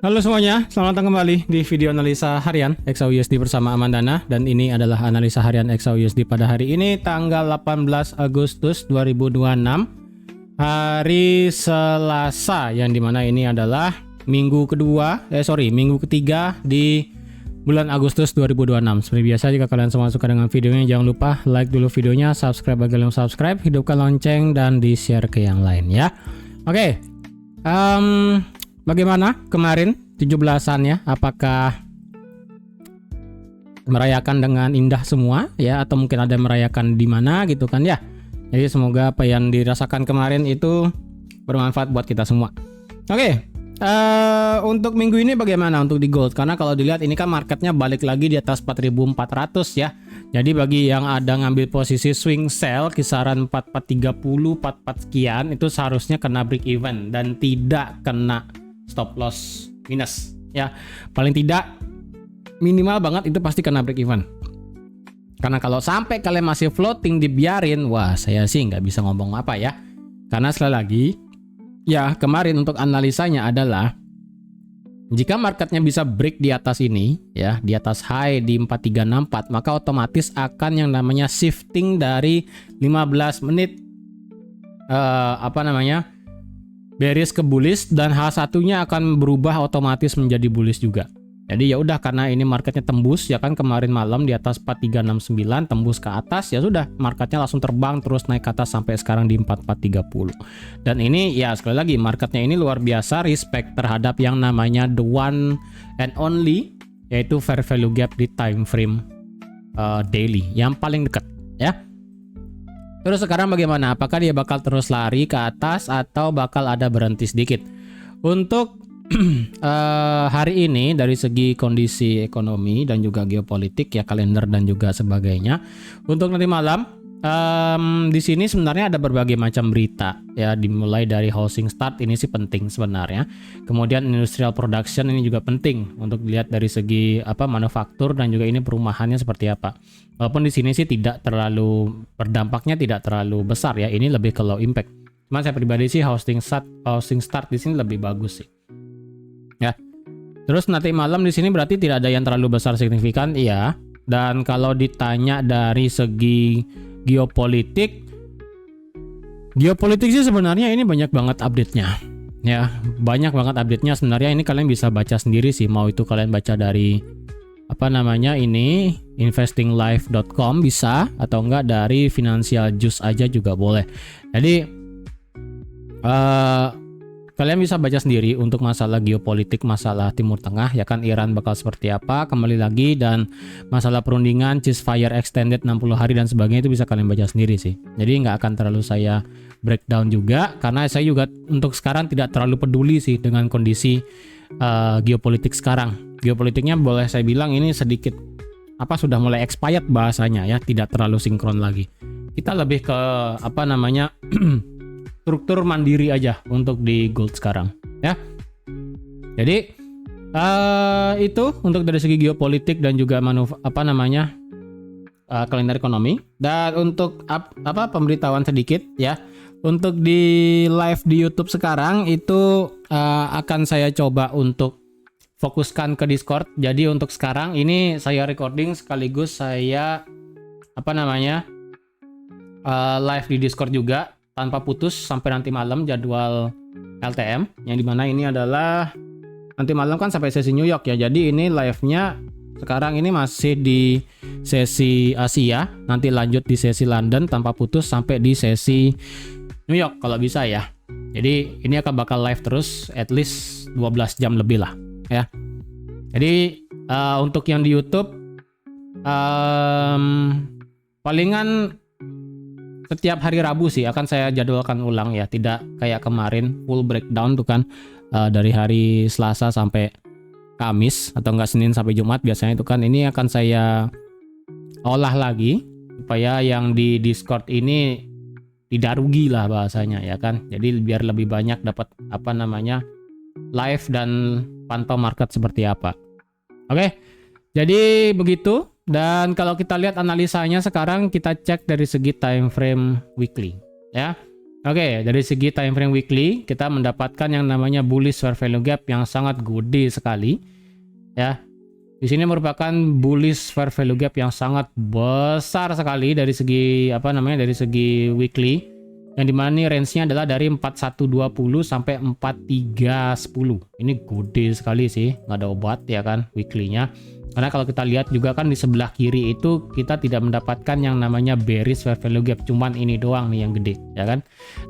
Halo semuanya, selamat datang kembali di video analisa harian XAUUSD bersama Amandana. Dan ini adalah analisa harian XAUUSD pada hari ini tanggal 18 Agustus 2026, hari Selasa, yang dimana ini adalah minggu ketiga di bulan Agustus 2026. Seperti biasa, jika kalian semua suka dengan videonya, jangan lupa like dulu videonya, subscribe bagi yang subscribe, hidupkan lonceng, dan di-share ke yang lain ya. Oke, bagaimana kemarin 17-an ya? Apakah merayakan dengan indah semua ya, atau mungkin ada yang merayakan di mana gitu kan ya? Jadi semoga apa yang dirasakan kemarin itu bermanfaat buat kita semua. Oke, untuk minggu ini bagaimana untuk di gold? Karena kalau dilihat ini kan marketnya balik lagi di atas 4.400 ya. Jadi bagi yang ada ngambil posisi swing sell kisaran 4430, 44 sekian, itu seharusnya kena break even dan tidak kena stop loss minus ya. Paling tidak minimal banget itu pasti kena break even. Karena kalau sampai kalian masih floating dibiarin, wah saya sih nggak bisa ngomong apa ya. Karena sekali lagi ya, kemarin untuk analisanya adalah jika marketnya bisa break di atas ini ya, di atas high di 4364, maka otomatis akan yang namanya shifting dari 15 menit bearish ke bullish, dan H1-nya akan berubah otomatis menjadi bullish juga. Jadi ya udah, karena ini marketnya tembus ya kan kemarin malam di atas 4369, tembus ke atas, ya sudah marketnya langsung terbang terus naik ke atas sampai sekarang di 4430. Dan ini ya sekali lagi marketnya ini luar biasa respect terhadap yang namanya the one and only, yaitu fair value gap di time frame daily yang paling dekat ya. Terus sekarang bagaimana? Apakah dia bakal terus lari ke atas atau bakal ada berhenti sedikit? Untuk hari ini dari segi kondisi ekonomi dan juga geopolitik ya, kalender dan juga sebagainya. Untuk nanti malam di sini sebenarnya ada berbagai macam berita ya, dimulai dari housing start, ini sih penting sebenarnya. Kemudian industrial production ini juga penting untuk dilihat dari segi manufaktur dan juga ini perumahannya seperti apa. Walaupun di sini sih tidak terlalu berdampaknya, tidak terlalu besar ya. Ini lebih ke low impact. Cuma saya pribadi sih housing start di sini lebih bagus sih. Ya. Terus nanti malam di sini berarti tidak ada yang terlalu besar signifikan, iya. Dan kalau ditanya dari segi geopolitik sih sebenarnya ini banyak banget update-nya. Ya, banyak banget update-nya sebenarnya. Ini kalian bisa baca sendiri sih, mau itu kalian baca dari ini investinglife.com bisa, atau enggak dari Financial Juice aja juga boleh. Jadi kalian bisa baca sendiri untuk masalah geopolitik, masalah Timur Tengah ya kan, Iran bakal seperti apa kembali lagi, dan masalah perundingan ceasefire extended 60 hari dan sebagainya, itu bisa kalian baca sendiri sih. Jadi nggak akan terlalu saya breakdown juga, karena saya juga untuk sekarang tidak terlalu peduli sih dengan kondisi geopolitik sekarang. Geopolitiknya boleh saya bilang ini sedikit sudah mulai expired bahasanya ya, tidak terlalu sinkron lagi. Kita lebih ke struktur mandiri aja untuk di gold sekarang ya. Jadi itu untuk dari segi geopolitik dan juga kalender ekonomi. Dan untuk pemberitahuan sedikit ya, untuk di live di YouTube sekarang itu akan saya coba untuk fokuskan ke Discord. Jadi untuk sekarang ini saya recording sekaligus saya live di Discord juga tanpa putus sampai nanti malam jadwal LTM, yang dimana ini adalah nanti malam kan sampai sesi New York ya. Jadi ini live-nya sekarang ini masih di sesi Asia, nanti lanjut di sesi London tanpa putus sampai di sesi New York kalau bisa ya. Jadi ini akan bakal live terus at least 12 jam lebih lah ya. Jadi untuk yang di YouTube palingan setiap hari Rabu sih akan saya jadwalkan ulang ya, tidak kayak kemarin full breakdown tuh kan dari hari Selasa sampai Kamis, atau enggak Senin sampai Jumat biasanya itu kan. Ini akan saya olah lagi supaya yang di Discord ini tidak rugi lah bahasanya ya kan. Jadi biar lebih banyak dapat live dan pantau market seperti apa. Oke. Jadi begitu. Dan kalau kita lihat analisanya sekarang, kita cek dari segi time frame weekly ya. Oke, dari segi time frame weekly kita mendapatkan yang namanya bullish fair value gap yang sangat gede sekali ya. Di sini merupakan bullish fair value gap yang sangat besar sekali dari segi dari segi weekly, yang dimana nih range-nya adalah dari 4120 sampai 4310. Ini gede sekali sih, nggak ada obat ya kan weekly-nya. Karena kalau kita lihat juga kan di sebelah kiri itu kita tidak mendapatkan yang namanya bearish fair value gap, cuman ini doang nih yang gede ya kan.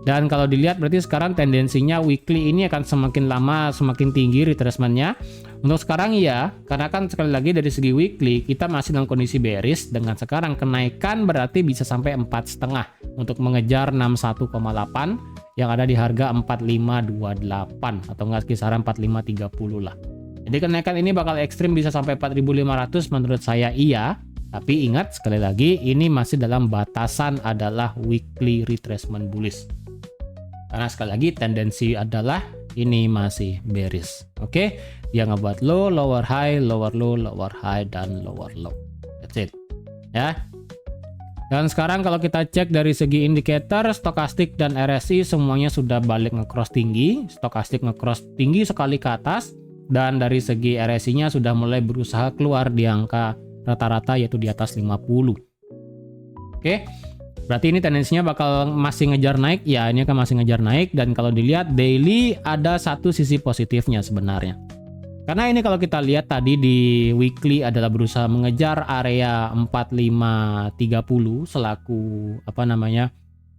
Dan kalau dilihat berarti sekarang tendensinya weekly ini akan semakin lama semakin tinggi retracement-nya. Untuk sekarang ya, karena kan sekali lagi dari segi weekly kita masih dalam kondisi bearish, dengan sekarang kenaikan berarti bisa sampai 4,5 untuk mengejar 61,8 yang ada di harga 4528 atau enggak kisaran 4530 lah. Jadi kenaikan ini bakal ekstrim bisa sampai 4.500 menurut saya iya. Tapi ingat sekali lagi ini masih dalam batasan adalah weekly retracement bullish. Karena sekali lagi tendensi adalah ini masih bearish. Oke, dia ngebuat low, lower high, lower low, lower high, dan lower low. That's it. Ya. Dan sekarang kalau kita cek dari segi indikator, stokastik dan RSI semuanya sudah balik nge-cross tinggi. Stokastik nge-cross tinggi sekali ke atas. Dan dari segi RSI-nya sudah mulai berusaha keluar di angka rata-rata yaitu di atas 50. Oke, berarti ini tendensinya bakal masih ngejar naik. Ya, ini akan masih ngejar naik. Dan kalau dilihat daily ada satu sisi positifnya sebenarnya. Karena ini kalau kita lihat tadi di weekly adalah berusaha mengejar area 4530 selaku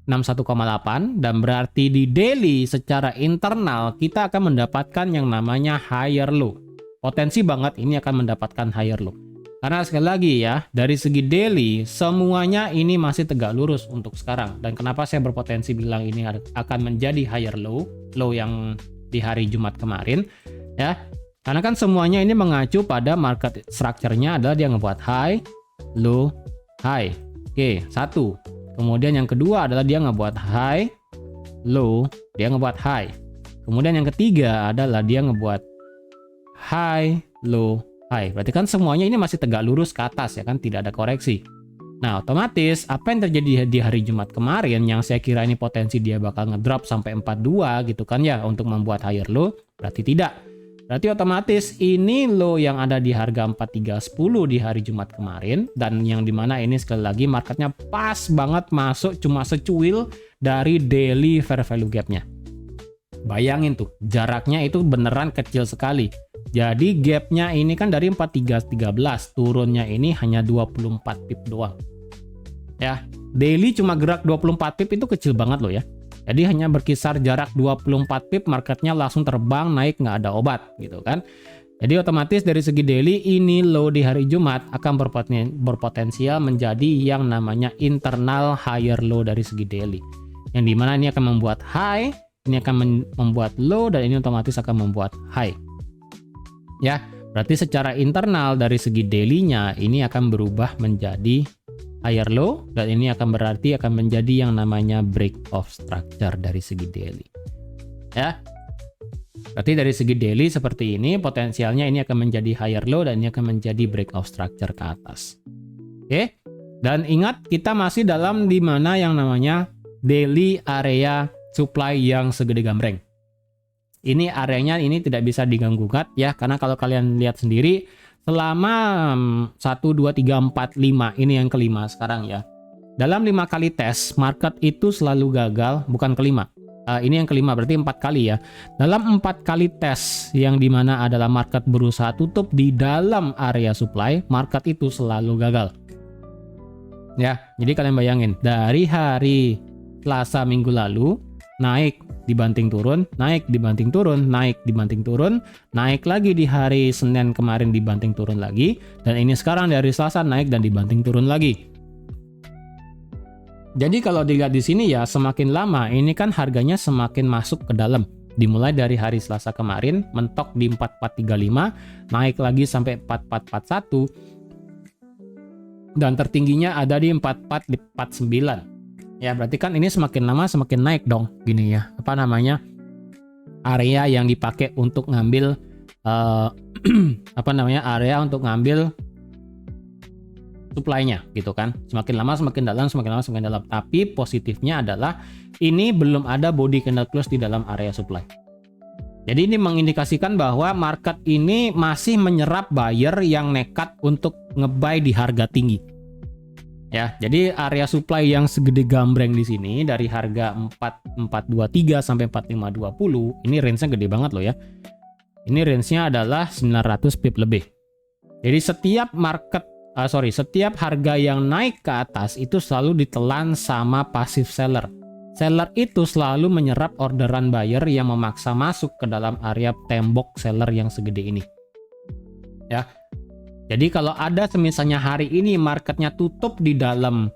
61,8, dan berarti di daily secara internal kita akan mendapatkan yang namanya higher low. Potensi banget ini akan mendapatkan higher low. Karena sekali lagi ya, dari segi daily semuanya ini masih tegak lurus untuk sekarang. Dan kenapa saya berpotensi bilang ini akan menjadi higher low, low yang di hari Jumat kemarin ya. Karena kan semuanya ini mengacu pada market structure-nya adalah dia ngebuat high, low, high. Oke, satu. Kemudian yang kedua adalah dia ngebuat high, low, dia ngebuat high. Kemudian yang ketiga adalah dia ngebuat high, low, high. Berarti kan semuanya ini masih tegak lurus ke atas ya kan, tidak ada koreksi. Nah, otomatis apa yang terjadi di hari Jumat kemarin yang saya kira ini potensi dia bakal ngedrop sampai 42 gitu kan ya untuk membuat higher low, berarti tidak. Berarti otomatis ini low yang ada di harga 4310 di hari Jumat kemarin, dan yang dimana ini sekali lagi marketnya pas banget masuk cuma secuil dari daily fair value gapnya. Bayangin tuh, jaraknya itu beneran kecil sekali. Jadi gapnya ini kan dari 4313, turunnya ini hanya 24 pip doang. Ya, daily cuma gerak 24 pip itu kecil banget loh ya. Jadi hanya berkisar jarak 24 pip, marketnya langsung terbang naik nggak ada obat gitu kan. Jadi otomatis dari segi daily ini low di hari Jumat akan berpotensial menjadi yang namanya internal higher low dari segi daily. Yang dimana ini akan membuat high, ini akan membuat low, dan ini otomatis akan membuat high. Ya, berarti secara internal dari segi daily-nya ini akan berubah menjadi higher low, dan ini akan berarti akan menjadi yang namanya break of structure dari segi daily. Ya. Berarti dari segi daily seperti ini potensialnya ini akan menjadi higher low dan ini akan menjadi break of structure ke atas. Oke. Dan ingat kita masih dalam di mana yang namanya daily area supply yang segede gambreng. Ini areanya ini tidak bisa diganggu gugat ya, karena kalau kalian lihat sendiri selama 1, 2, 3, 4, 5, ini yang kelima sekarang ya. Dalam 5 kali tes, market itu selalu gagal, bukan kelima. Ini yang kelima, berarti 4 kali ya. Dalam 4 kali tes, yang dimana adalah market berusaha tutup di dalam area supply, market itu selalu gagal. Ya, jadi kalian bayangin, dari hari Selasa minggu lalu, naik dibanting turun, naik dibanting turun, naik dibanting turun, naik lagi di hari Senin kemarin dibanting turun lagi, dan ini sekarang dari Selasa naik dan dibanting turun lagi. Jadi kalau dilihat di sini ya, semakin lama ini kan harganya semakin masuk ke dalam. Dimulai dari hari Selasa kemarin mentok di 4435, naik lagi sampai 4441, dan tertingginya ada di 4449. Ya, berarti kan ini semakin lama semakin naik dong gini ya. Area yang dipakai untuk ngambil area untuk ngambil supply-nya gitu kan. Semakin lama semakin dalam, semakin lama semakin dalam. Tapi positifnya adalah ini belum ada body candle close di dalam area supply. Jadi ini mengindikasikan bahwa market ini masih menyerap buyer yang nekat untuk nge-buy di harga tinggi. Ya, jadi area supply yang segede gambreng di sini dari harga 4423 sampai 4520, ini range-nya gede banget loh ya. Ini range-nya adalah 900 pip lebih. Jadi setiap setiap harga yang naik ke atas itu selalu ditelan sama passive seller. Seller itu selalu menyerap orderan buyer yang memaksa masuk ke dalam area tembok seller yang segede ini. Ya. Jadi kalau ada misalnya hari ini marketnya tutup di dalam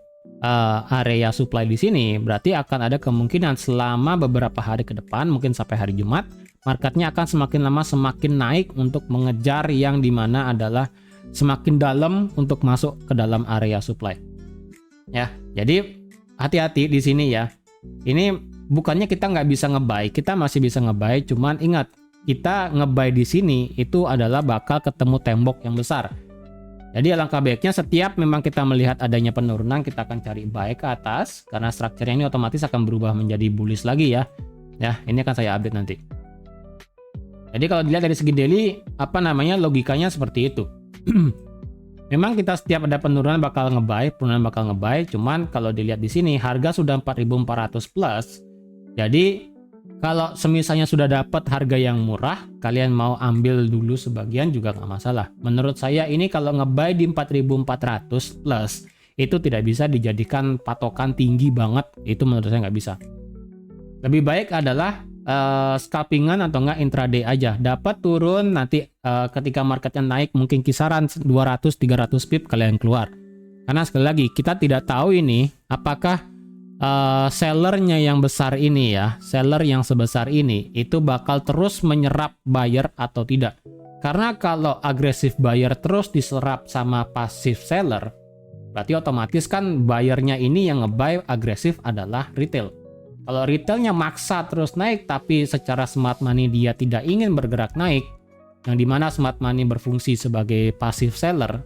area supply di sini, berarti akan ada kemungkinan selama beberapa hari ke depan, mungkin sampai hari Jumat, marketnya akan semakin lama semakin naik untuk mengejar yang dimana adalah semakin dalam untuk masuk ke dalam area supply. Ya, jadi hati-hati di sini ya. Ini bukannya kita nggak bisa nge-buy, kita masih bisa nge-buy, cuman ingat, kita nge-buy di sini itu adalah bakal ketemu tembok yang besar. Jadi alangkah baiknya setiap memang kita melihat adanya penurunan, kita akan cari buy ke atas, karena strukturnya ini otomatis akan berubah menjadi bullish lagi ya. Ya, ini akan saya update nanti. Jadi kalau dilihat dari segi daily, logikanya seperti itu. Memang kita setiap ada penurunan bakal nge-buy, cuman kalau dilihat di sini harga sudah 4.400 plus. Jadi kalau semisalnya sudah dapat harga yang murah, kalian mau ambil dulu sebagian juga nggak masalah. Menurut saya ini kalau nge-buy di 4.400 plus itu tidak bisa dijadikan patokan tinggi banget, itu menurut saya nggak bisa. Lebih baik adalah scalpingan atau enggak intraday aja. Dapat turun nanti ketika marketnya naik mungkin kisaran 200-300 pip kalian keluar. Karena sekali lagi kita tidak tahu ini apakah sellernya yang besar ini ya, seller yang sebesar ini itu bakal terus menyerap buyer atau tidak. Karena kalau agresif buyer terus diserap sama passive seller, berarti otomatis kan buyernya ini yang nge-buy agresif adalah retail. Kalau retailnya maksa terus naik, tapi secara smart money dia tidak ingin bergerak naik, yang dimana smart money berfungsi sebagai passive seller,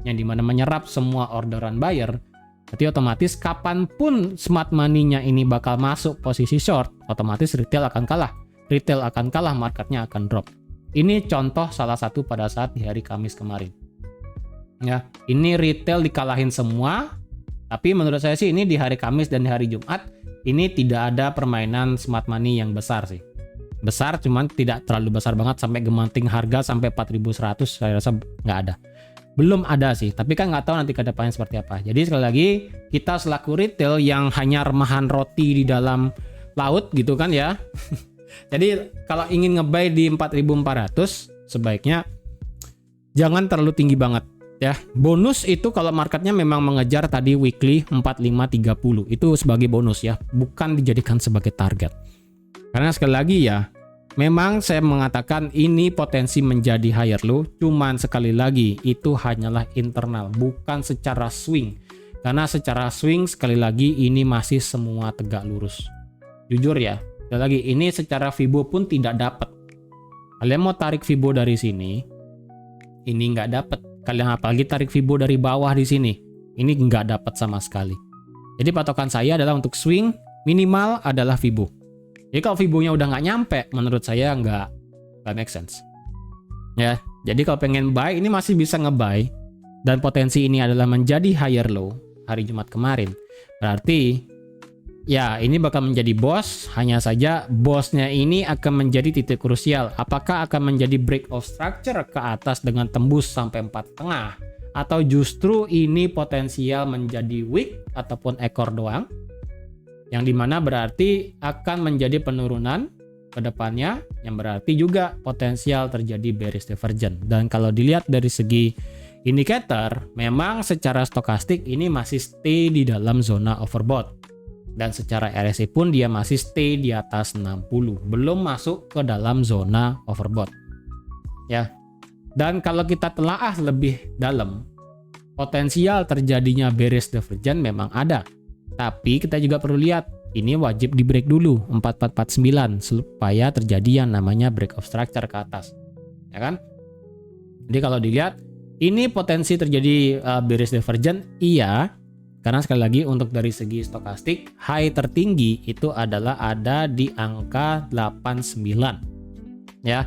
yang dimana menyerap semua orderan buyer, berarti otomatis kapanpun smart money-nya ini bakal masuk posisi short, otomatis retail akan kalah. Retail akan kalah, marketnya akan drop. Ini contoh salah satu pada saat di hari Kamis kemarin. Ya, ini retail dikalahin semua, tapi menurut saya sih ini di hari Kamis dan di hari Jumat, ini tidak ada permainan smart money yang besar sih. Besar cuman tidak terlalu besar banget sampai gemanting harga sampai 4.100, saya rasa nggak ada. Belum ada sih, tapi kan nggak tahu nanti ke depannya seperti apa. Jadi sekali lagi, kita selaku retail yang hanya remahan roti di dalam laut gitu kan ya. Jadi kalau ingin nge-buy di 4.400, sebaiknya jangan terlalu tinggi banget. Ya, bonus itu kalau marketnya memang mengejar tadi weekly 4530 itu sebagai bonus ya, bukan dijadikan sebagai target. Karena sekali lagi ya, memang saya mengatakan ini potensi menjadi higher low, cuman sekali lagi itu hanyalah internal, bukan secara swing. Karena secara swing sekali lagi ini masih semua tegak lurus. Jujur ya, sekali lagi ini secara Fibo pun tidak dapat. Kalian mau tarik Fibo dari sini, ini nggak dapat. Kalian apalagi tarik Fibo dari bawah di sini, ini nggak dapat sama sekali. Jadi patokan saya adalah untuk swing minimal adalah Fibo. Jadi kalau Fibonya udah nggak nyampe, menurut saya nggak make sense. Ya, jadi kalau pengen buy ini masih bisa nge-buy dan potensi ini adalah menjadi higher low hari Jumat kemarin. Berarti ya ini bakal menjadi boss, hanya saja bossnya ini akan menjadi titik krusial. Apakah akan menjadi break of structure ke atas dengan tembus sampai 4,5, atau justru ini potensial menjadi wick ataupun ekor doang, yang dimana berarti akan menjadi penurunan ke depannya, yang berarti juga potensial terjadi bearish divergence. Dan kalau dilihat dari segi indikator, memang secara stokastik ini masih stay di dalam zona overbought. Dan secara RSI pun dia masih stay di atas 60, belum masuk ke dalam zona overbought. Ya. Dan kalau kita telaah lebih dalam, potensial terjadinya bearish divergence memang ada. Tapi kita juga perlu lihat, ini wajib di break dulu 4449 supaya terjadi yang namanya break of structure ke atas. Ya kan? Jadi kalau dilihat Ini potensi terjadi bearish divergence, iya. Karena sekali lagi untuk dari segi stokastik, high tertinggi itu adalah ada di angka 89. Ya,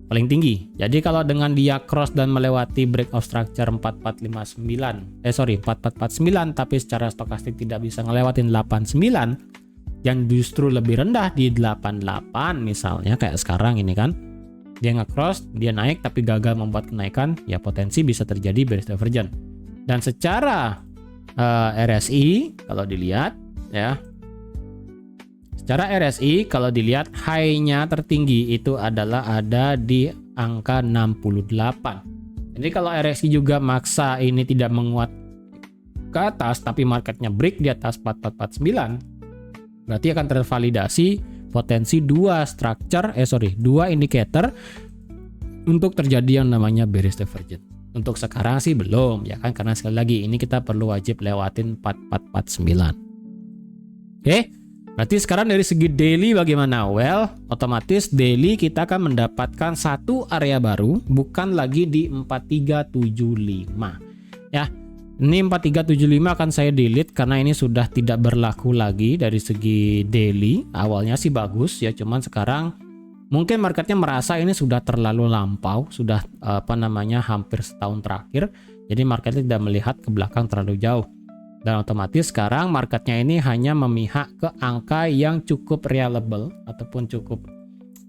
paling tinggi. Jadi kalau dengan dia cross dan melewati break of structure 4449, tapi secara stokastik tidak bisa ngelewatin 89, yang justru lebih rendah di 88 misalnya kayak sekarang ini kan. Dia nge-cross, dia naik tapi gagal membuat kenaikan, ya potensi bisa terjadi bearish divergence. Dan secara RSI kalau dilihat ya. Secara RSI kalau dilihat high-nya tertinggi itu adalah ada di angka 68. Jadi kalau RSI juga maksa ini tidak menguat ke atas tapi marketnya break di atas 4449, berarti akan tervalidasi potensi dua indikator untuk terjadi yang namanya bearish divergence. Untuk sekarang sih belum ya kan, karena sekali lagi ini kita perlu wajib lewatin 4449. Oke, berarti sekarang dari segi daily bagaimana? Well, otomatis daily kita akan mendapatkan satu area baru, bukan lagi di 4375 ya. Ini 4375 akan saya delete karena ini sudah tidak berlaku lagi dari segi daily. Awalnya sih bagus ya, cuman sekarang mungkin marketnya merasa ini sudah terlalu lampau, sudah hampir setahun terakhir. Jadi marketnya tidak melihat ke belakang terlalu jauh. Dan otomatis sekarang marketnya ini hanya memihak ke angka yang cukup reliable ataupun cukup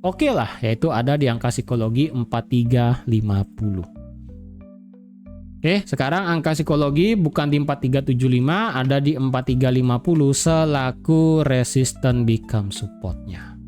oke lah, yaitu ada di angka psikologi 4350. Oke, sekarang angka psikologi bukan di 4375, ada di 4350 selaku resisten become supportnya.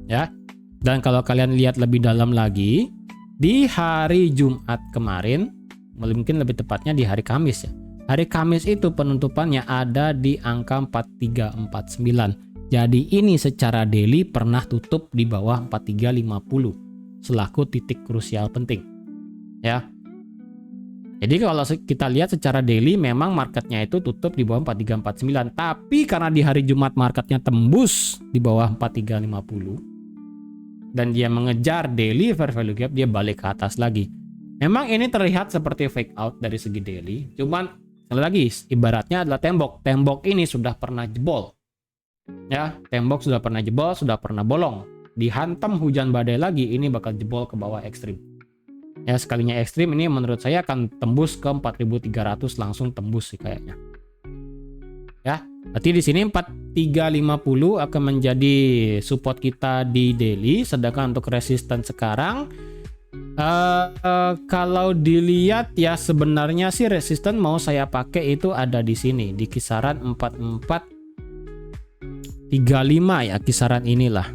Ya. Dan kalau kalian lihat lebih dalam lagi, di hari Jumat kemarin, mungkin lebih tepatnya di hari Kamis ya. Hari Kamis itu penutupannya ada di angka 4349. Jadi ini secara daily pernah tutup di bawah 4350 selaku titik krusial penting. Ya. Jadi kalau kita lihat secara daily memang marketnya itu tutup di bawah 4349, tapi karena di hari Jumat marketnya tembus di bawah 4350 dan dia mengejar daily fair value gap, dia balik ke atas lagi. Memang ini terlihat seperti fake out dari segi daily, cuman sekali lagi ibaratnya adalah tembok. Tembok ini sudah pernah jebol. Ya, tembok sudah pernah jebol, sudah pernah bolong. Dihantam hujan badai lagi, ini bakal jebol ke bawah ekstrim. Ya, sekalinya ekstrim ini menurut saya akan tembus ke 4300, langsung tembus sih kayaknya. Ya, berarti di sini 4350 akan menjadi support kita di daily, sedangkan untuk resisten sekarang kalau dilihat ya sebenarnya sih resisten mau saya pakai itu ada di sini di kisaran 4435 ya, kisaran inilah.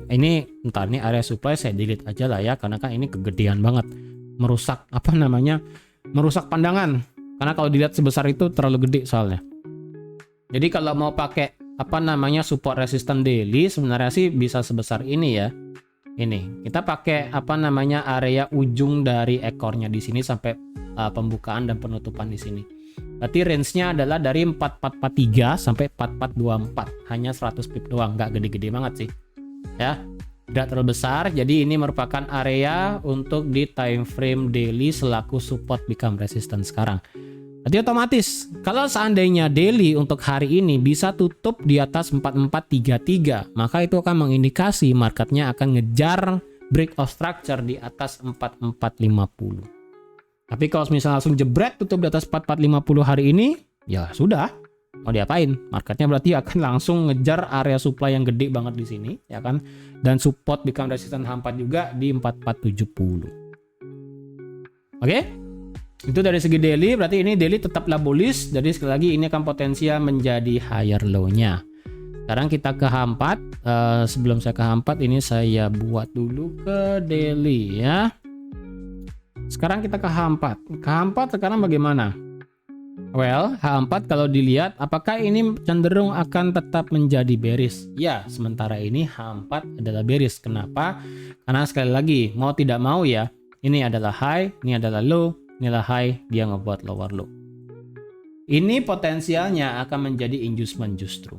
Ini entar nih area supply saya delete aja lah ya, karena kan ini kegedean banget, merusak merusak pandangan, karena kalau dilihat sebesar itu terlalu gede soalnya. Jadi kalau mau pakai support resisten daily sebenarnya sih bisa sebesar ini ya. Ini kita pakai area ujung dari ekornya di sini sampai pembukaan dan penutupan di sini. Berarti range-nya adalah dari 4443 sampai 4424, hanya 100 pip doang, nggak gede-gede banget sih. Ya, tidak terlalu besar. Jadi ini merupakan area untuk di time frame daily selaku support become resistance sekarang. Jadi otomatis kalau seandainya daily untuk hari ini bisa tutup di atas 4433, maka itu akan mengindikasi marketnya akan ngejar break of structure di atas 4450. Tapi kalau misalnya langsung jebret tutup di atas 4450 hari ini, ya sudah. Mau diapain? Marketnya berarti akan langsung ngejar area supply yang gede banget di sini, ya kan? Dan support become resistance H4 juga di 4470. Oke? Itu dari segi daily, berarti ini daily tetaplah bullish. Jadi sekali lagi ini akan potensial menjadi higher low-nya. Sekarang kita ke H4. Sebelum saya ke H4 ini saya buat dulu ke daily ya. Sekarang kita ke H4. Ke H4 sekarang bagaimana? Well, H4 kalau dilihat apakah ini cenderung akan tetap menjadi bearish? Ya, sementara ini H4 adalah bearish. Kenapa? Karena sekali lagi mau tidak mau ya, ini adalah high, ini adalah low, inilah high, dia ngebuat lower low. Ini potensialnya akan menjadi inducement justru.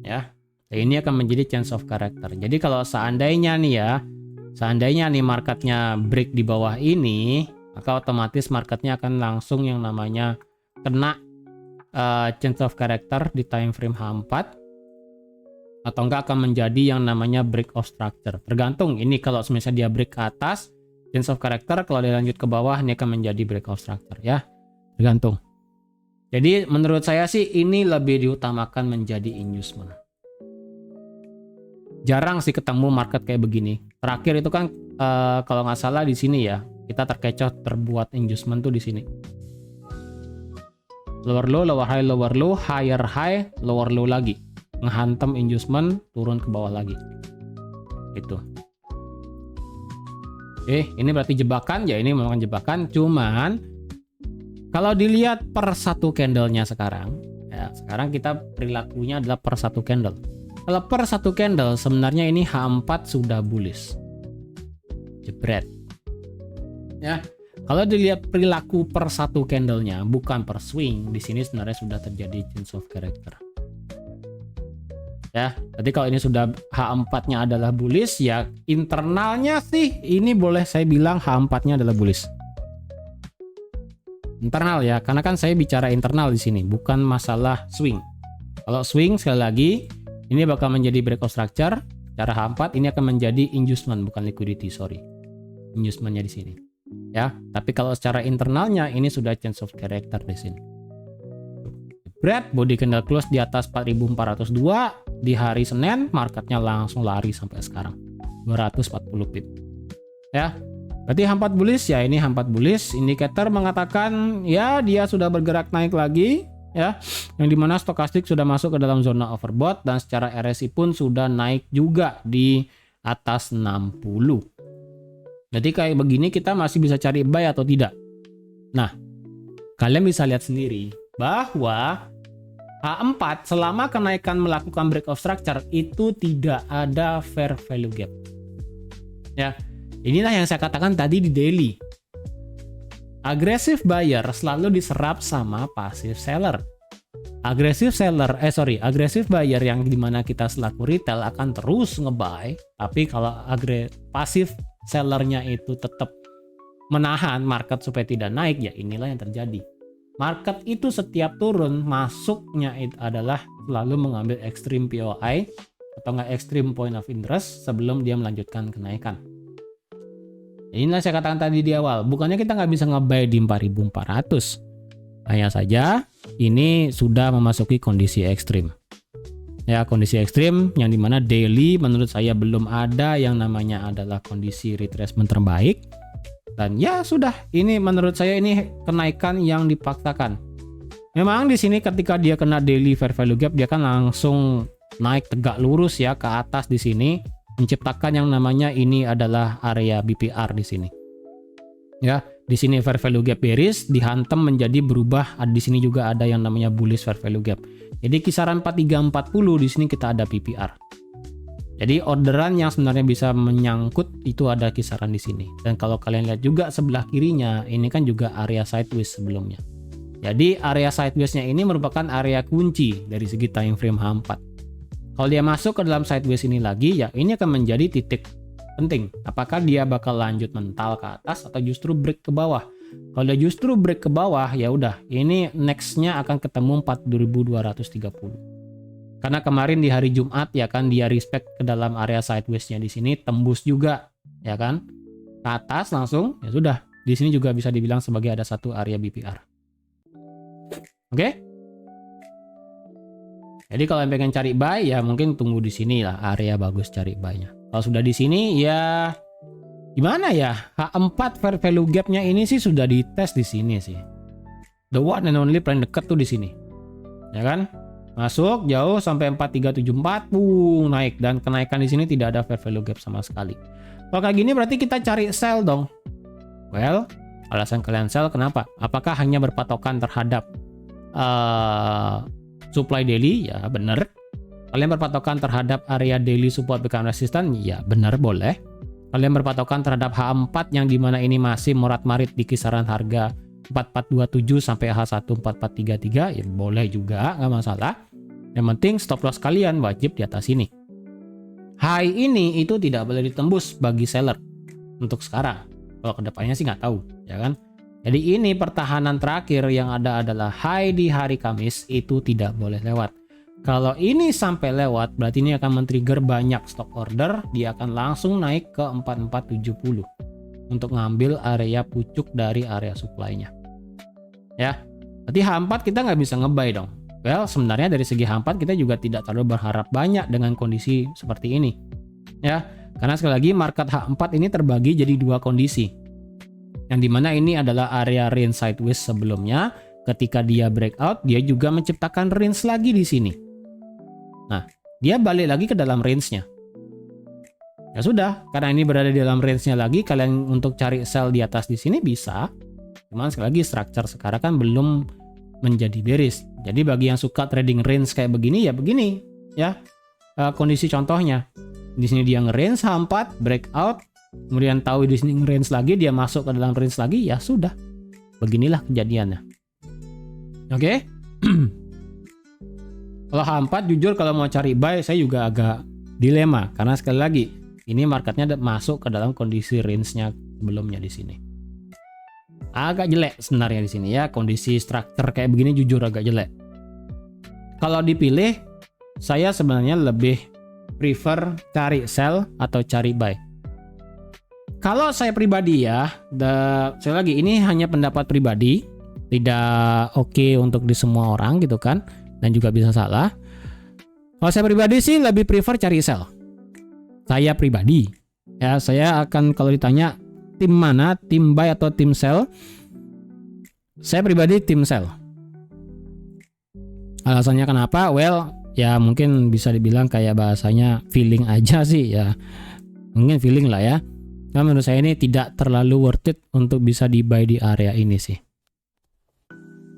Ya. Ini akan menjadi change of character. Jadi kalau seandainya nih marketnya break di bawah ini, maka otomatis marketnya akan langsung yang namanya kena change of character di time frame H4, atau enggak akan menjadi yang namanya break of structure. Tergantung, ini kalau misalnya dia break ke atas change of character, kalau dia lanjut ke bawah ini akan menjadi break of structure ya, tergantung. Jadi menurut saya sih ini lebih diutamakan menjadi inducement. Jarang sih ketemu market kayak begini. Terakhir itu kan kalau nggak salah di sini ya, kita terkecoh terbuat inducement tuh di sini. Lower low, lower high, lower low, higher high, lower low lagi. Ngehantam inducement, turun ke bawah lagi. Itu. Ini berarti jebakan, ya ini memang jebakan, cuman kalau dilihat per satu candlenya sekarang, ya sekarang kita perilakunya adalah per satu candle. Kalau per satu candle sebenarnya ini H4 sudah bullish. Jebret. Ya. Kalau dilihat perilaku per satu candlenya, bukan per swing, di sini sebenarnya sudah terjadi change of character. Ya, jadi kalau ini sudah H4-nya adalah bullish, ya internalnya sih ini boleh saya bilang H4-nya adalah bullish. Internal ya, karena kan saya bicara internal di sini, bukan masalah swing. Kalau swing sekali lagi, ini bakal menjadi break of structure. Cara H4 ini akan menjadi inducement, bukan liquidity, sorry. Inducement-nya di sini. Ya, tapi kalau secara internalnya ini sudah change of character di sini. Bread body candle close di atas 4402 di hari Senin, marketnya langsung lari sampai sekarang 240 pip. Ya. Berarti H4 bullish ya, ini H4 bullish, indikator mengatakan ya dia sudah bergerak naik lagi ya. Yang dimana stokastik sudah masuk ke dalam zona overbought dan secara RSI pun sudah naik juga di atas 60. Jadi kayak begini kita masih bisa cari buy atau tidak. Nah, kalian bisa lihat sendiri bahwa H4 selama kenaikan melakukan break of structure itu tidak ada fair value gap. Ya, inilah yang saya katakan tadi di daily. Aggressive buyer selalu diserap sama passive seller. Aggressive buyer yang dimana kita selaku retail akan terus ngebuy, tapi kalau passive sellernya itu tetap menahan market supaya tidak naik, ya inilah yang terjadi. Market itu setiap turun masuknya itu adalah selalu mengambil extreme POI atau nggak extreme point of interest sebelum dia melanjutkan kenaikan. Inilah saya katakan tadi di awal, bukannya kita nggak bisa nge-buy di 4400. Hanya saja ini sudah memasuki kondisi ekstrim. Ya, kondisi ekstrim yang dimana daily menurut saya belum ada yang namanya adalah kondisi retracement terbaik. Dan ya sudah, ini menurut saya ini kenaikan yang dipaksakan. Memang di sini ketika dia kena daily fair value gap, dia kan langsung naik tegak lurus ya ke atas di sini, menciptakan yang namanya ini adalah area BPR di sini. Ya, di sini fair value gap bearish dihantam menjadi berubah, di sini juga ada yang namanya bullish fair value gap. Jadi kisaran 4340 di sini kita ada PPR. Jadi orderan yang sebenarnya bisa menyangkut itu ada kisaran di sini. Dan kalau kalian lihat juga sebelah kirinya, ini kan juga area sideways sebelumnya. Jadi area sideways-nya ini merupakan area kunci dari segi time frame H4. Kalau dia masuk ke dalam sideways ini lagi, ya ini akan menjadi titik penting. Apakah dia bakal lanjut mental ke atas atau justru break ke bawah? Kalau dia justru break ke bawah, ya udah, ini next-nya akan ketemu 4230. Karena kemarin di hari Jumat ya kan dia respect ke dalam area sideways-nya di sini, tembus juga ya kan ke atas langsung, ya sudah. Di sini juga bisa dibilang sebagai ada satu area BPR. Oke? Jadi kalau yang pengen cari buy ya mungkin tunggu di sini lah, area bagus cari buy-nya. Kalau sudah di sini ya gimana ya? H4 fair value gap-nya ini sih sudah dites di sini sih. The one and only paling dekat tuh di sini. Ya kan? Masuk jauh sampai 4374, naik, dan kenaikan di sini tidak ada fair value gap sama sekali. Kalau kayak gini berarti kita cari sell dong. Well, alasan kalian sell kenapa? Apakah hanya berpatokan terhadap supply daily? Ya benar. Kalian berpatokan terhadap area daily support become resistance? Ya benar, boleh. Kalian berpatokan terhadap H4 yang dimana ini masih morat-marit di kisaran harga 4427 sampai H1 4433, ya boleh juga, nggak masalah. Yang penting stop loss kalian wajib di atas ini. High ini itu tidak boleh ditembus bagi seller untuk sekarang. Kalau kedepannya sih nggak tahu, ya kan? Jadi ini pertahanan terakhir yang ada adalah high di hari Kamis, itu tidak boleh lewat. Kalau ini sampai lewat, berarti ini akan men-trigger banyak stock order, dia akan langsung naik ke 4470 untuk ngambil area pucuk dari area supply-nya. Ya, berarti H4 kita nggak bisa nge-buy dong. Well, sebenarnya dari segi H4 kita juga tidak terlalu berharap banyak dengan kondisi seperti ini. Ya, karena sekali lagi market H4 ini terbagi jadi dua kondisi. Yang dimana ini adalah area range sideways sebelumnya, ketika dia breakout, dia juga menciptakan range lagi di sini. Nah, dia balik lagi ke dalam range-nya. Ya sudah, karena ini berada di dalam range-nya lagi, kalian untuk cari sell di atas di sini bisa. Cuman sekali lagi structure sekarang kan belum menjadi bearish. Jadi bagi yang suka trading range kayak begini ya begini, ya. Kondisi contohnya. Di sini dia nge-range H4, breakout, kemudian tahu di sini nge-range lagi, dia masuk ke dalam range lagi, ya sudah. Beginilah kejadiannya. Oke? Kalau H4 jujur kalau mau cari buy saya juga agak dilema karena sekali lagi ini marketnya masuk ke dalam kondisi range-nya sebelumnya di sini. Agak jelek sebenarnya di sini ya, kondisi structure kayak begini jujur agak jelek. Kalau dipilih saya sebenarnya lebih prefer cari sell atau cari buy. Kalau saya pribadi ya, sekali lagi ini hanya pendapat pribadi, tidak oke untuk di semua orang gitu kan. Dan juga bisa salah. Kalau saya pribadi sih lebih prefer cari sell. Saya pribadi. Ya, saya akan kalau ditanya tim mana, tim buy atau tim sell? Saya pribadi tim sell. Alasannya kenapa? Well, ya mungkin bisa dibilang kayak bahasanya feeling aja sih ya. Mungkin feeling lah ya. Nah, menurut saya ini tidak terlalu worth it untuk bisa di buy di area ini sih.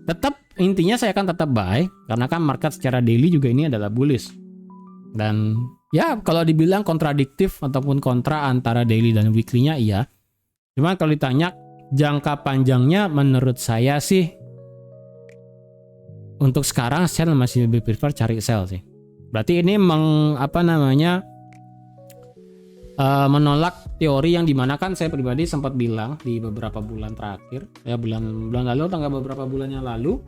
Tetap intinya saya akan tetap buy karena kan market secara daily juga ini adalah bullish. Dan ya kalau dibilang kontradiktif ataupun kontra antara daily dan weekly-nya iya. Cuma kalau ditanya jangka panjangnya menurut saya sih untuk sekarang saya masih lebih prefer cari sell sih. Berarti ini menolak teori yang dimana kan saya pribadi sempat bilang di beberapa bulan terakhir ya bulan lalu atau beberapa bulan yang lalu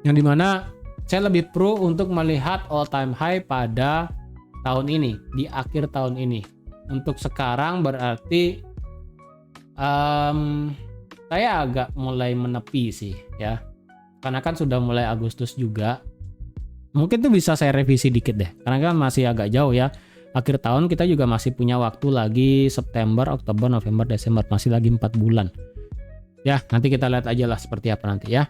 yang dimana saya lebih pro untuk melihat all time high pada tahun ini di akhir tahun ini. Untuk sekarang berarti saya agak mulai menepi sih ya karena kan sudah mulai Agustus juga, mungkin tuh bisa saya revisi dikit deh karena kan masih agak jauh ya. Akhir tahun kita juga masih punya waktu lagi September, Oktober, November, Desember. Masih lagi 4 bulan. Ya, nanti kita lihat aja lah seperti apa nanti ya.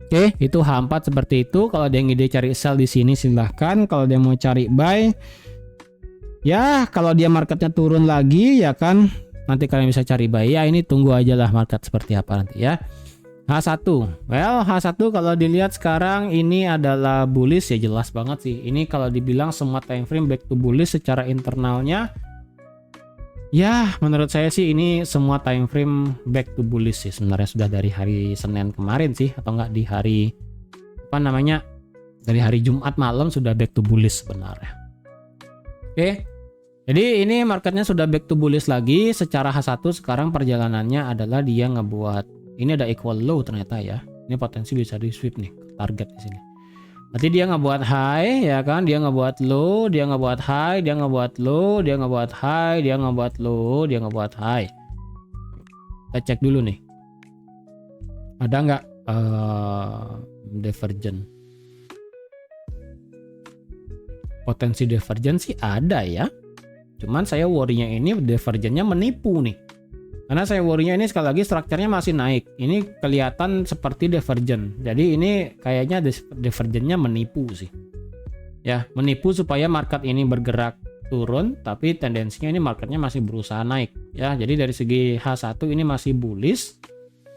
Oke, itu H4 seperti itu. Kalau ada yang ide cari sell di sini silahkan. Kalau dia mau cari buy, ya kalau dia marketnya turun lagi ya kan, nanti kalian bisa cari buy. Ya ini tunggu aja lah market seperti apa nanti ya. H1, well H1 kalau dilihat sekarang ini adalah bullish ya jelas banget sih. Ini kalau dibilang semua time frame back to bullish secara internalnya, ya menurut saya sih ini semua time frame back to bullish sih sebenarnya sudah dari hari Senin kemarin sih atau enggak di hari dari hari Jumat malam sudah back to bullish sebenarnya. Oke. Jadi ini marketnya sudah back to bullish lagi. Secara H1 sekarang perjalanannya adalah dia ngebuat ini ada equal low ternyata ya. Ini potensi bisa di sweep nih target di sini. Berarti dia ngebuat high ya kan, dia ngebuat low, dia ngebuat high, dia ngebuat low, dia ngebuat high, dia ngebuat low, dia ngebuat high. Kita cek dulu nih. Ada nggak divergent? Potensi divergent sih ada ya. Cuman saya worry-nya ini divergentnya menipu nih. Karena saya worry-nya ini sekali lagi strukturnya masih naik. Ini kelihatan seperti divergent. Jadi ini kayaknya divergentnya menipu sih. Ya, menipu supaya market ini bergerak turun, tapi tendensinya ini marketnya masih berusaha naik. Ya, jadi dari segi H1 ini masih bullish.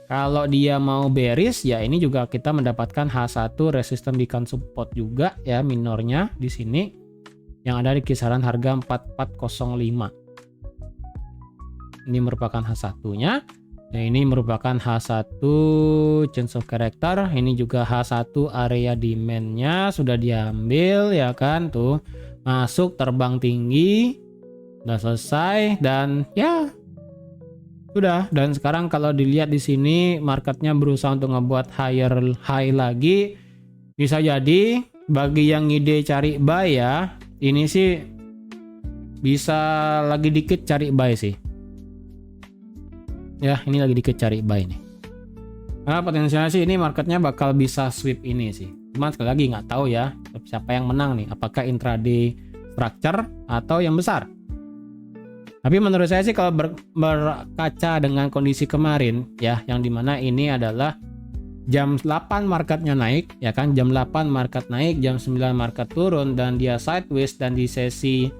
Kalau dia mau bearish, ya ini juga kita mendapatkan H1 resistance become support juga ya minornya di sini yang ada di kisaran harga 4405. Ini merupakan H1-nya. Dan ini merupakan H1 change of character. Ini juga H1 area demand-nya sudah diambil ya kan tuh. Masuk terbang tinggi. Udah selesai dan ya Sudah, dan sekarang kalau dilihat di sini marketnya berusaha untuk ngebuat higher high lagi. Bisa jadi bagi yang ide cari buy ya, ini sih bisa lagi dikit cari buy sih. Ya, ini lagi dikit cari buy nih. Karena potensialnya sih ini marketnya bakal bisa sweep ini sih. Cuman sekali lagi nggak tahu ya siapa yang menang nih, apakah intraday structure atau yang besar. Tapi menurut saya sih kalau berkaca dengan kondisi kemarin ya, yang dimana ini adalah jam 8 marketnya naik ya kan, jam 8 market naik, jam 9 market turun dan dia sideways, dan di sesi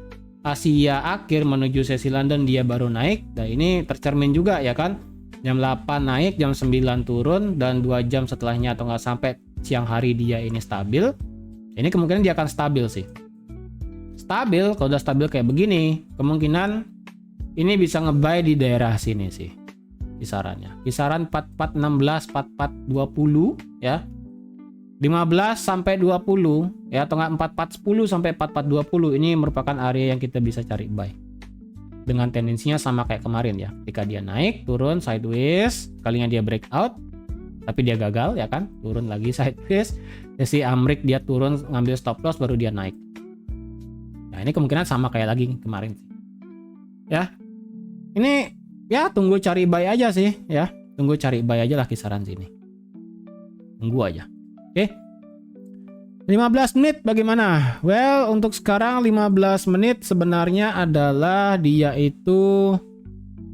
Asia akhir menuju sesi London dia baru naik. Dan ini tercermin juga ya kan, jam 8 naik, jam 9 turun, dan 2 jam setelahnya atau nggak sampai siang hari dia ini stabil. Ini kemungkinan dia akan stabil sih. Stabil, kalau udah stabil kayak begini, kemungkinan ini bisa nge-buy di daerah sini sih kisarannya. Kisaran 4416, 4420 ya. 15 sampai 20 ya, atau enggak 4410 sampai 4420 ini merupakan area yang kita bisa cari buy. Dengan tendensinya sama kayak kemarin ya. Ketika dia naik, turun sideways, kalinya dia breakout tapi dia gagal ya kan, turun lagi sideways. Sesi amrik dia turun ngambil stop loss baru dia naik. Nah, ini kemungkinan sama kayak lagi kemarin ya. Ini ya tunggu cari buy aja sih ya. Tunggu cari buy aja lah kisaran sini. Tunggu aja. Oke. 15 menit bagaimana? Well, untuk sekarang 15 menit sebenarnya adalah dia itu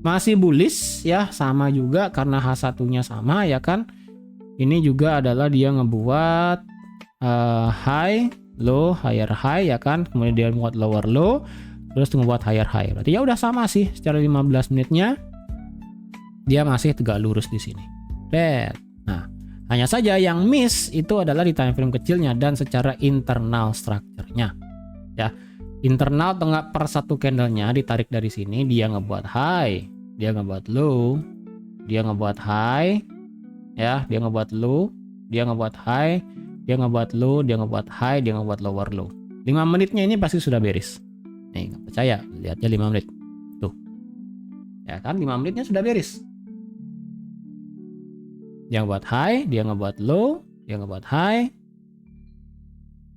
masih bullish ya, sama juga karena H1-nya sama ya kan. Ini juga adalah dia ngebuat high, low, higher high ya kan. Kemudian dia membuat lower low, terus membuat higher high. Berarti ya udah sama sih secara 15 menitnya. Dia masih tegak lurus di sini. Nah, hanya saja yang miss itu adalah di time frame kecilnya dan secara internal structure-nya. Ya, internal tengah per satu candle-nya ditarik dari sini, dia ngebuat high, dia ngebuat low, dia ngebuat high, ya, dia ngebuat low, dia ngebuat high, dia ngebuat low, dia ngebuat high, dia ngebuat lower low. 5 menitnya ini pasti sudah beres. Nih, nggak percaya, lihat aja 5 menit. Tuh. Ya kan, 5 menitnya sudah beres. Dia ngebuat high, dia ngebuat low, dia ngebuat high,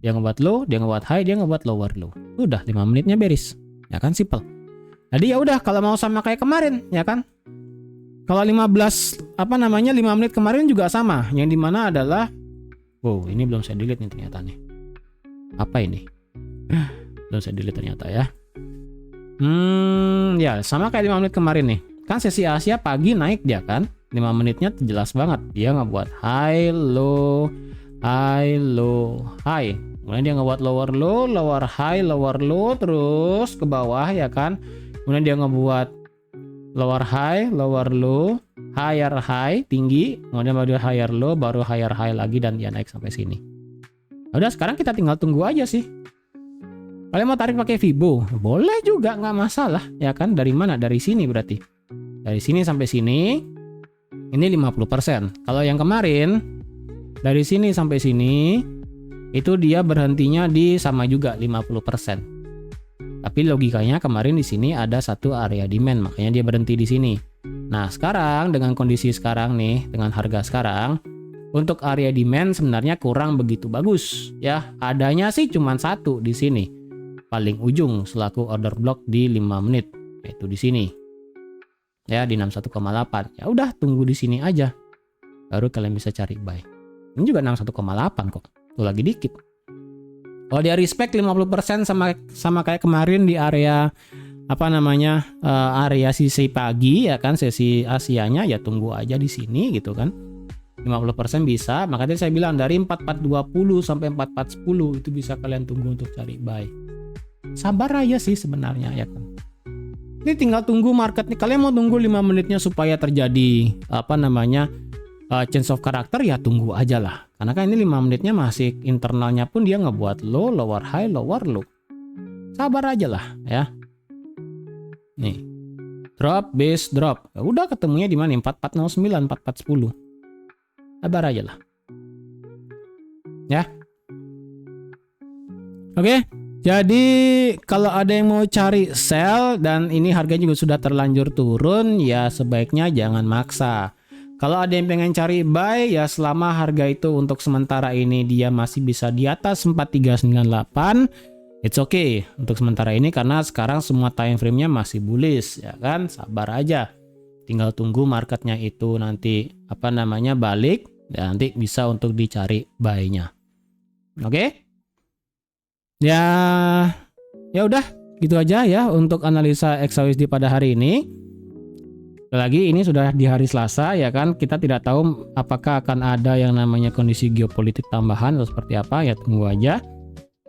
dia ngebuat low, dia ngebuat high, dia ngebuat lower low. Udah 5 menitnya beres. Ya kan, simple. Jadi ya udah, kalau mau sama kayak kemarin, ya kan? Kalau 5 menit kemarin juga sama, yang dimana adalah wow, ini belum saya delete nih ternyata nih. Apa ini? Belum saya delete ternyata ya. Ya sama kayak 5 menit kemarin nih. Kan sesi Asia pagi naik dia kan. 5 menitnya jelas banget. Dia ngebuat high, low, high, low, high. Kemudian dia ngebuat lower low, lower high, lower low, terus ke bawah ya kan. Kemudian dia ngebuat lower high, lower low, higher high, tinggi. Kemudian baru higher low, baru higher high lagi, dan dia naik sampai sini. Udah, sekarang kita tinggal tunggu aja sih. Kalian mau tarik pakai Fibo, boleh juga, nggak masalah ya kan. Dari mana? Dari sini berarti. Dari sini sampai sini, ini 50%. Kalau yang kemarin, dari sini sampai sini, itu dia berhentinya di sama juga 50%. Tapi logikanya kemarin di sini ada satu area demand, makanya dia berhenti di sini. Nah sekarang dengan kondisi sekarang nih, dengan harga sekarang, untuk area demand sebenarnya kurang begitu bagus ya. Adanya sih cuma satu di sini. Paling ujung selaku order block di 5 menit, yaitu di sini. Ya di 61,8. Ya udah, tunggu di sini aja. Baru kalian bisa cari buy. Ini juga 61,8 kok. Tuh lagi dikit. Kalau dia respect 50% sama kayak kemarin di area area sisi pagi ya kan, sesi Asianya, ya tunggu aja di sini gitu kan. 50% bisa, makanya saya bilang dari 4420 sampai 4410 itu bisa kalian tunggu untuk cari buy. Sabar aja sih sebenarnya ya kan. Ini tinggal tunggu market nih. Kalian mau tunggu 5 menitnya supaya terjadi change of character, ya tunggu aja lah. Karena kan ini 5 menitnya masih internalnya pun dia ngebuat low, lower high, lower low. Sabar aja lah ya. Nih. Drop, base, drop. Ya udah, ketemunya di mana? 4409, 4410. Sabar aja lah. Ya. Oke. Jadi kalau ada yang mau cari sell dan ini harganya juga sudah terlanjur turun, ya sebaiknya jangan maksa. Kalau ada yang pengen cari buy, ya selama harga itu untuk sementara ini dia masih bisa di atas 4398, it's okay untuk sementara ini karena sekarang semua time frame-nya masih bullish, ya kan? Sabar aja. Tinggal tunggu marketnya itu nanti balik dan nanti bisa untuk dicari buy-nya. Oke? Ya udah gitu aja ya untuk analisa XAUSD pada hari ini. Lagi ini sudah di hari Selasa ya kan, kita tidak tahu apakah akan ada yang namanya kondisi geopolitik tambahan atau seperti apa, ya tunggu aja.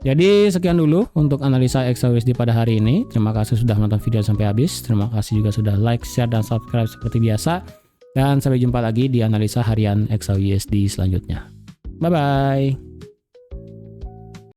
Jadi sekian dulu untuk analisa XAUSD pada hari ini. Terima kasih sudah menonton video sampai habis. Terima kasih juga sudah like, share, dan subscribe seperti biasa. Dan sampai jumpa lagi di analisa harian XAUSD selanjutnya. Bye-bye.